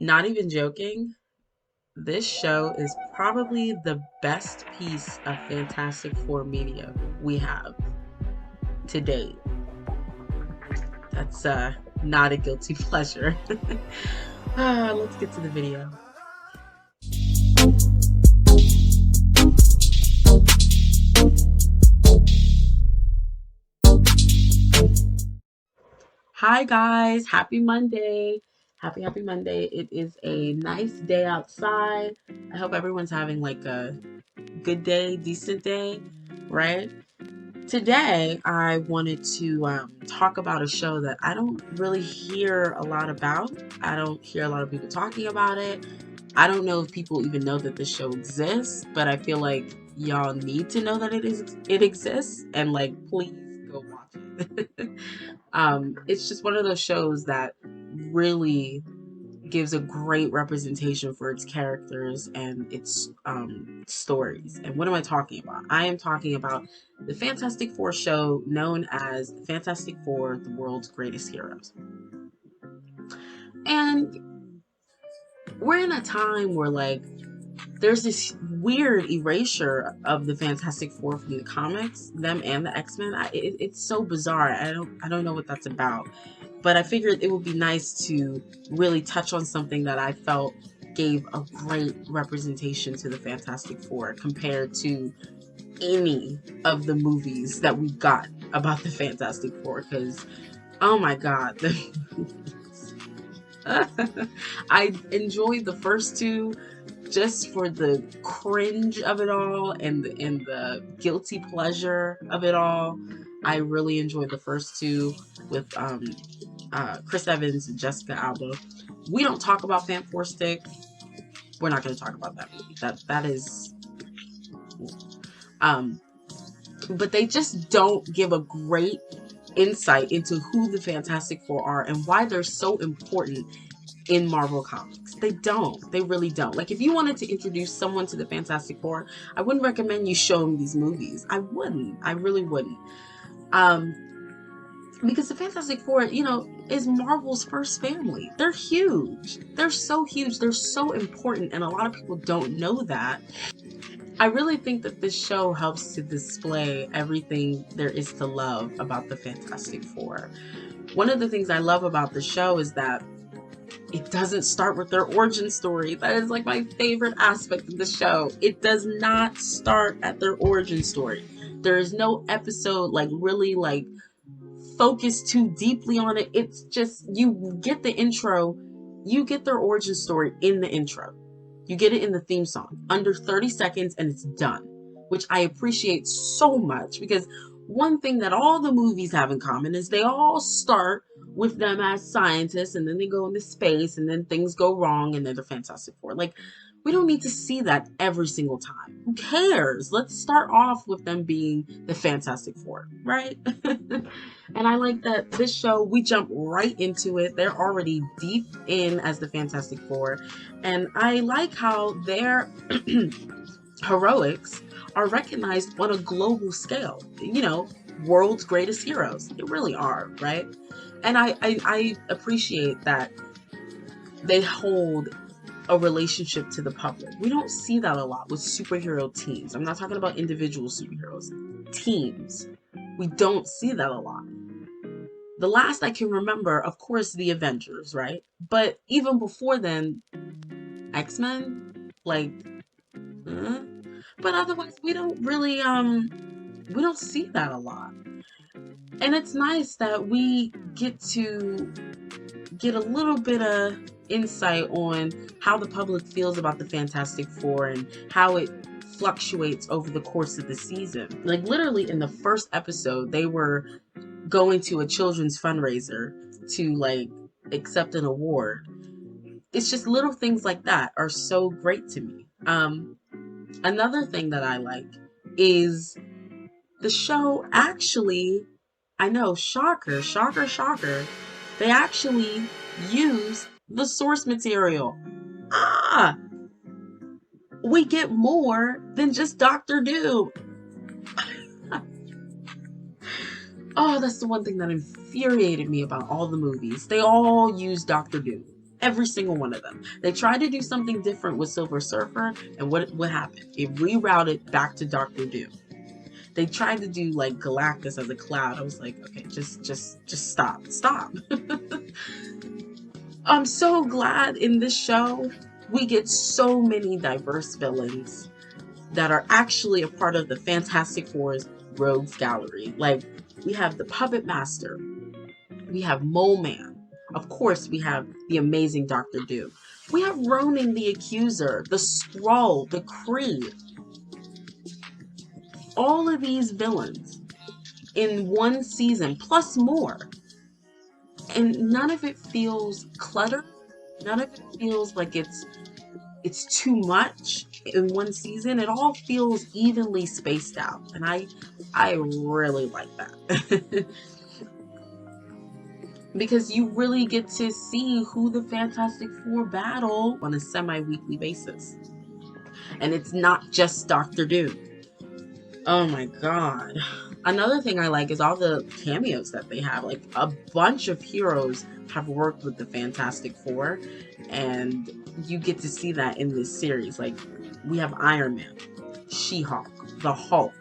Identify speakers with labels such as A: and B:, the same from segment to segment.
A: Not even joking, this show is probably the best piece of Fantastic Four media we have to date. That's not a guilty pleasure. Let's get to the video. Hi guys, happy Monday. Happy Monday. It is a nice day outside. I hope everyone's having like a good day, decent day, right? Today, I wanted to talk about a show that I don't really hear a lot about. I don't hear a lot of people talking about it. I don't know if people even know that this show exists, but I feel like y'all need to know that it exists, and like please go watch it. It's just one of those shows that really gives a great representation for its characters and its stories. And what am I talking about? I am talking about the Fantastic Four show known as Fantastic Four, the World's Greatest Heroes. And we're in a time where like there's this weird erasure of the Fantastic Four from the comics, them and the X-Men. It's so bizarre. I don't know what that's about. But I figured it would be nice to really touch on something that I felt gave a great representation to the Fantastic Four compared to any of the movies that we got about the Fantastic Four. Because, oh my God, I enjoyed the first two just for the cringe of it all and the guilty pleasure of it all. I really enjoyed the first two with Chris Evans and Jessica Alba. We don't talk about Fan Four Stick. We're not going to talk about that movie. That is, um, but they just don't give a great insight into who the Fantastic Four are and why they're so important in Marvel Comics. They don't. They really don't. Like, if you wanted to introduce someone to the Fantastic Four, I wouldn't recommend you show them these movies. I wouldn't. I really wouldn't. Um, because the Fantastic Four, is Marvel's first family. They're huge. They're so huge. They're so important, and a lot of people don't know that. I really think that this show helps to display everything there is to love about the Fantastic Four. One of the things I love about the show is that it doesn't start with their origin story. That is like my favorite aspect of the show. It does not start at their origin story. There is no episode like really like focused too deeply on it. It's just you get the intro, you get their origin story in the intro. You get it in the theme song, under 30 seconds, and it's done, which I appreciate so much because one thing that all the movies have in common is they all start with them as scientists and then they go into space and then things go wrong and then they're Fantastic Four. Like, we don't need to see that every single time. Who cares? Let's start off with them being the Fantastic Four, right? And I like that this show, we jump right into it. They're already deep in as the Fantastic Four. And I like how their heroics are recognized on a global scale. World's greatest heroes. They really are, right? And I appreciate that they hold a relationship to the public. We don't see that a lot with superhero teams. I'm not talking about individual superheroes. Teams. We don't see that a lot. The last I can remember, of course, the Avengers, right? But even before then, X-Men, like, eh. But otherwise, we don't see that a lot. And it's nice that we get to get a little bit of insight on how the public feels about the Fantastic Four and how it fluctuates over the course of the season. Like, literally in the first episode, they were going to a children's fundraiser to like accept an award. It's just little things like that are so great to me. Another thing that I like is the show actually, I know, shocker, shocker, shocker, they actually use the source material. Ah, we get more than just Doctor Doom. Oh, that's the one thing that infuriated me about all the movies. They all use Doctor Doom. Every single one of them. They tried to do something different with Silver Surfer, and what happened? It rerouted back to Doctor Doom. They tried to do like Galactus as a cloud. I was like, okay, just stop. I'm so glad in this show we get so many diverse villains that are actually a part of the Fantastic Four's Rogues Gallery. Like, we have the Puppet Master, we have Mole Man, of course we have the amazing Doctor Doom, we have Ronan the Accuser, the Skrull, the Kree. All of these villains in one season, plus more. And none of it feels cluttered. None of it feels like it's too much in one season. It all feels evenly spaced out, and I really like that. Because you really get to see who the Fantastic Four battle on a semi-weekly basis. And it's not just Doctor Doom. Oh my god. Another thing I like is all the cameos that they have. Like, a bunch of heroes have worked with the Fantastic Four, and you get to see that in this series. Like, we have Iron Man, She-Hulk, the Hulk,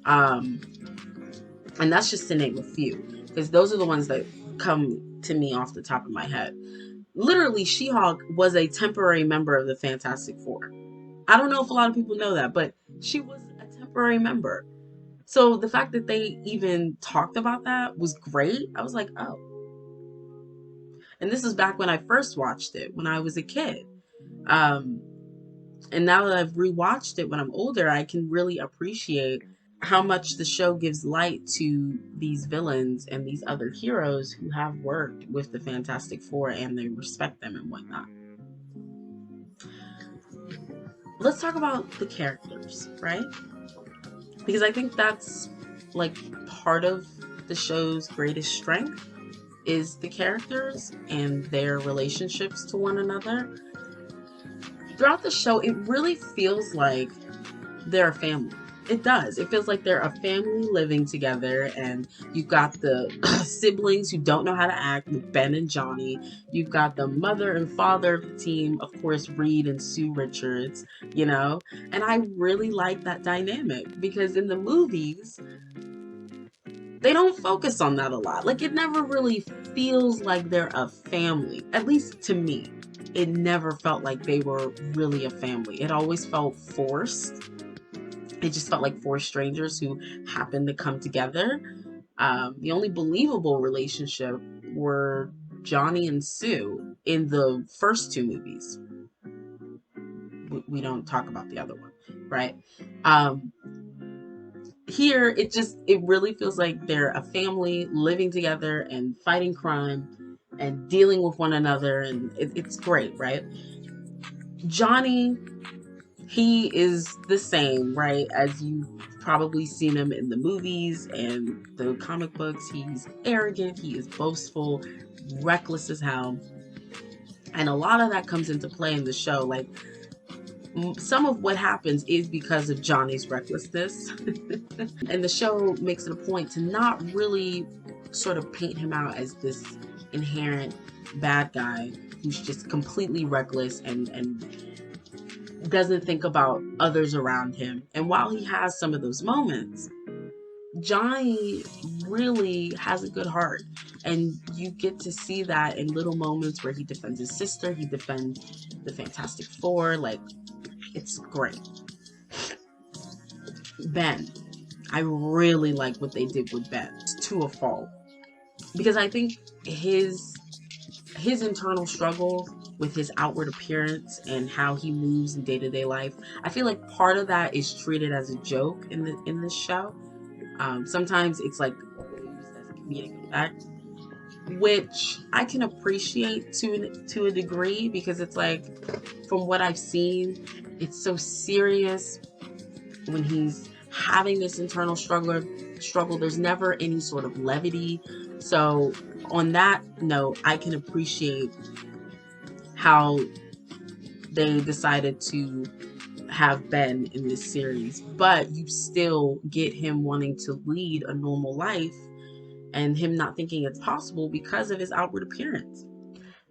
A: and that's just to name a few, because those are the ones that come to me off the top of my head. Literally, She-Hulk was a temporary member of the Fantastic Four. I don't know if a lot of people know that, but she was a temporary member. So the fact that they even talked about that was great. I was like, oh. And this is back when I first watched it, when I was a kid. And now that I've rewatched it when I'm older, I can really appreciate how much the show gives light to these villains and these other heroes who have worked with the Fantastic Four, and they respect them and whatnot. Let's talk about the characters, right? Because I think that's like part of the show's greatest strength is the characters and their relationships to one another. Throughout the show, it really feels like they're a family. It does. It feels like they're a family living together, and you've got the siblings who don't know how to act with Ben and Johnny. You've got the mother and father of the team, of course, Reed and Sue Richards, you know? And I really like that dynamic, because in the movies, they don't focus on that a lot. Like, it never really feels like they're a family, at least to me. It never felt like they were really a family. It always felt forced. It just felt like four strangers who happened to come together. The only believable relationship were Johnny and Sue in the first two movies. We don't talk about the other one, right? Here, it really feels like they're a family living together and fighting crime and dealing with one another, and it's great, right? Johnny, he is the same, right, as you've probably seen him in the movies and the comic books. He's arrogant, he is boastful, reckless as hell. And a lot of that comes into play in the show. Like, some of what happens is because of Johnny's recklessness. And the show makes it a point to not really sort of paint him out as this inherent bad guy who's just completely reckless and doesn't think about others around him. And while he has some of those moments, Johnny really has a good heart, and you get to see that in little moments where he defends his sister, he defends the Fantastic Four. Like, it's great. Ben, I really like what they did with Ben, to a fault, because I think his internal struggle with his outward appearance and how he moves in day-to-day life, I feel like part of that is treated as a joke in this show. Sometimes it's like used as a comedic effect, which I can appreciate to a degree, because it's like, from what I've seen, it's so serious when he's having this internal struggle. There's never any sort of levity. So on that note, I can appreciate how they decided to have Ben in this series, but you still get him wanting to lead a normal life and him not thinking it's possible because of his outward appearance.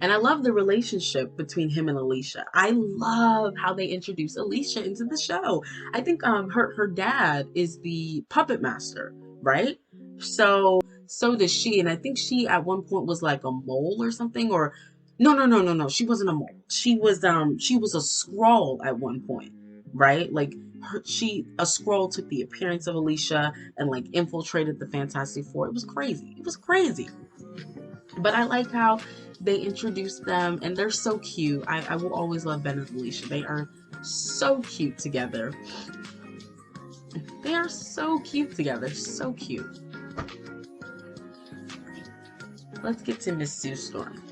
A: And I love the relationship between him and Alicia. I love how they introduce Alicia into the show. I think her dad is the puppet master, right? So does she, and I think she at one point was like a mole or something, or no, she wasn't a mole. She was a scroll at one point, right? Like a scroll took the appearance of Alicia and like infiltrated the Fantastic Four. It was crazy. It was crazy. But I like how they introduce them, and they're so cute. I will always love Ben and Alicia. They are so cute together. They are so cute together. So cute. Let's get to Miss Sue Storm.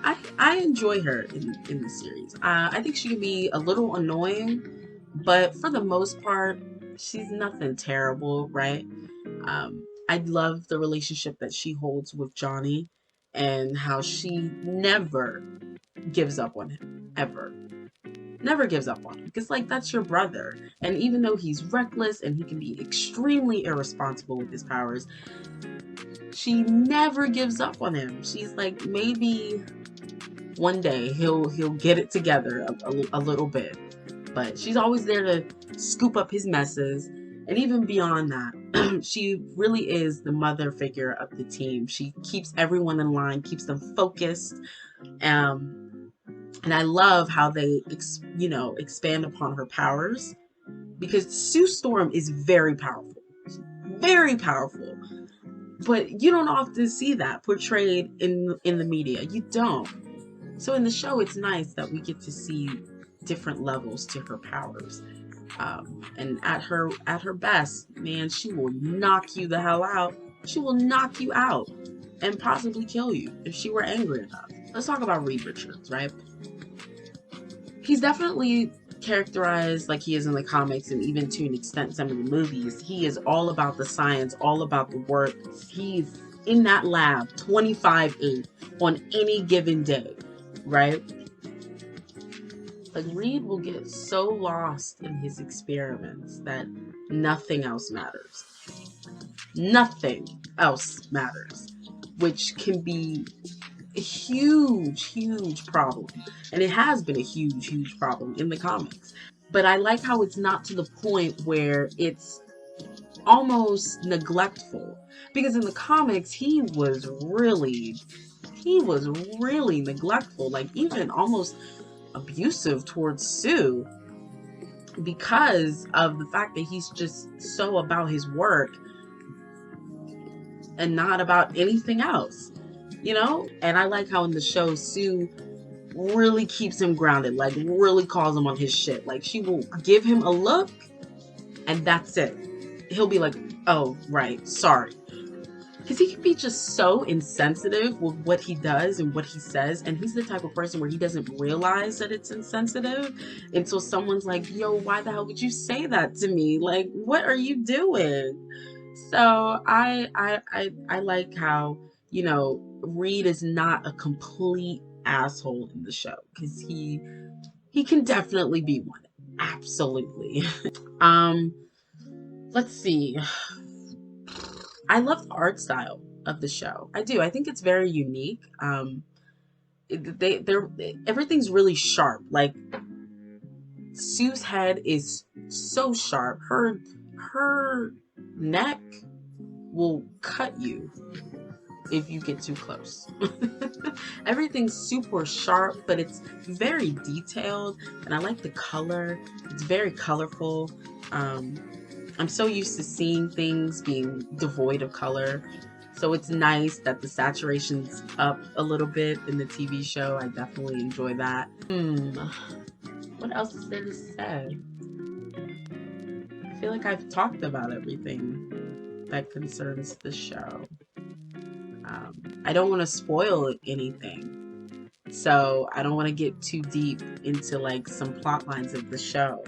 A: I enjoy her in the series. I think she can be a little annoying, but for the most part, she's nothing terrible, right? I love the relationship that she holds with Johnny and how she never gives up on him, ever. Never gives up on him. Because, like, that's your brother. And even though he's reckless and he can be extremely irresponsible with his powers, she never gives up on him. She's like, maybe one day he'll get it together a little bit. But she's always there to scoop up his messes. And even beyond that, she really is the mother figure of the team. She keeps everyone in line, keeps them focused. And I love how they, expand upon her powers, because Sue Storm is very powerful. Very powerful. But you don't often see that portrayed in the media. You don't. So in the show, it's nice that we get to see different levels to her powers. And at her best, man, she will knock you the hell out. She will knock you out and possibly kill you if she were angry enough. Let's talk about Reed Richards, right? He's definitely characterized like he is in the comics, and even to an extent some of the movies. He is all about the science, all about the work. He's in that lab 25/8 on any given day, right? Like, Reed will get so lost in his experiments that nothing else matters. Nothing else matters, which can be a huge problem. And it has been a huge problem in the comics. But I like how it's not to the point where it's almost neglectful. Because in the comics, he was really neglectful, like even almost abusive towards Sue, because of the fact that he's just so about his work and not about anything else, And I like how in the show, Sue really keeps him grounded, like really calls him on his shit. Like, she will give him a look and that's it. He'll be like, oh, right, sorry. Because he can be just so insensitive with what he does and what he says. And he's the type of person where he doesn't realize that it's insensitive until someone's like, yo, why the hell would you say that to me? Like, what are you doing? So I like how, Reed is not a complete asshole in the show, because he can definitely be one. Absolutely. Let's see. I love the art style of the show. I do. I think it's very unique. They're everything's really sharp. Like, Sue's head is so sharp. Her neck will cut you if you get too close. Everything's super sharp, but it's very detailed, and I like the color. It's very colorful. I'm so used to seeing things being devoid of color, so it's nice that the saturation's up a little bit in the TV show. I definitely enjoy that. What else is there to say? I feel like I've talked about everything that concerns the show. I don't want to spoil anything, so I don't want to get too deep into like some plot lines of the show.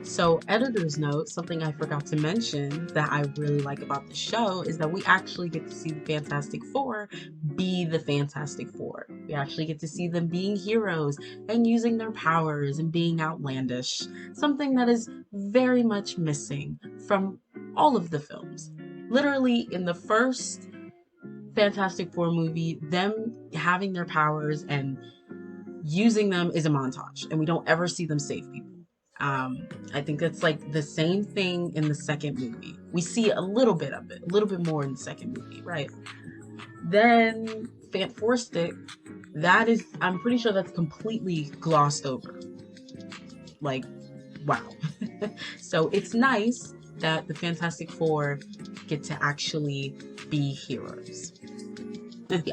A: So, editor's note, something I forgot to mention that I really like about the show is that we actually get to see the Fantastic Four be the Fantastic Four. We actually get to see them being heroes and using their powers and being outlandish, something that is very much missing from all of the films. Literally, in the first Fantastic Four movie, them having their powers and using them is a montage, and we don't ever see them save people. I think it's like the same thing in the second movie. We see a little bit of it, a little bit more in the second movie, right? Then Four Stick, that is, I'm pretty sure that's completely glossed over. Like, wow. So it's nice that the Fantastic Four get to actually be heroes.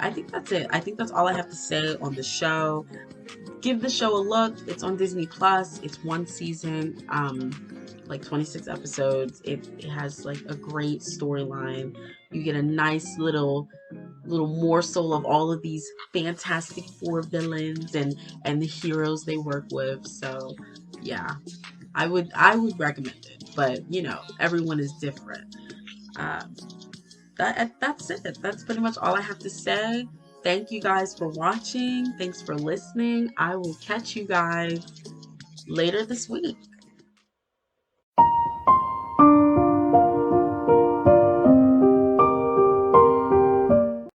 A: I think that's it. I think that's all I have to say on the show. Give the show a look. It's on Disney Plus. It's one season, like 26 episodes. It has like a great storyline. You get a nice little morsel of all of these Fantastic Four villains and the heroes they work with. So yeah, I would recommend it. But you know, everyone is different. That's it. That's pretty much all I have to say. Thank you guys for watching. Thanks for listening. I will catch you guys later this week.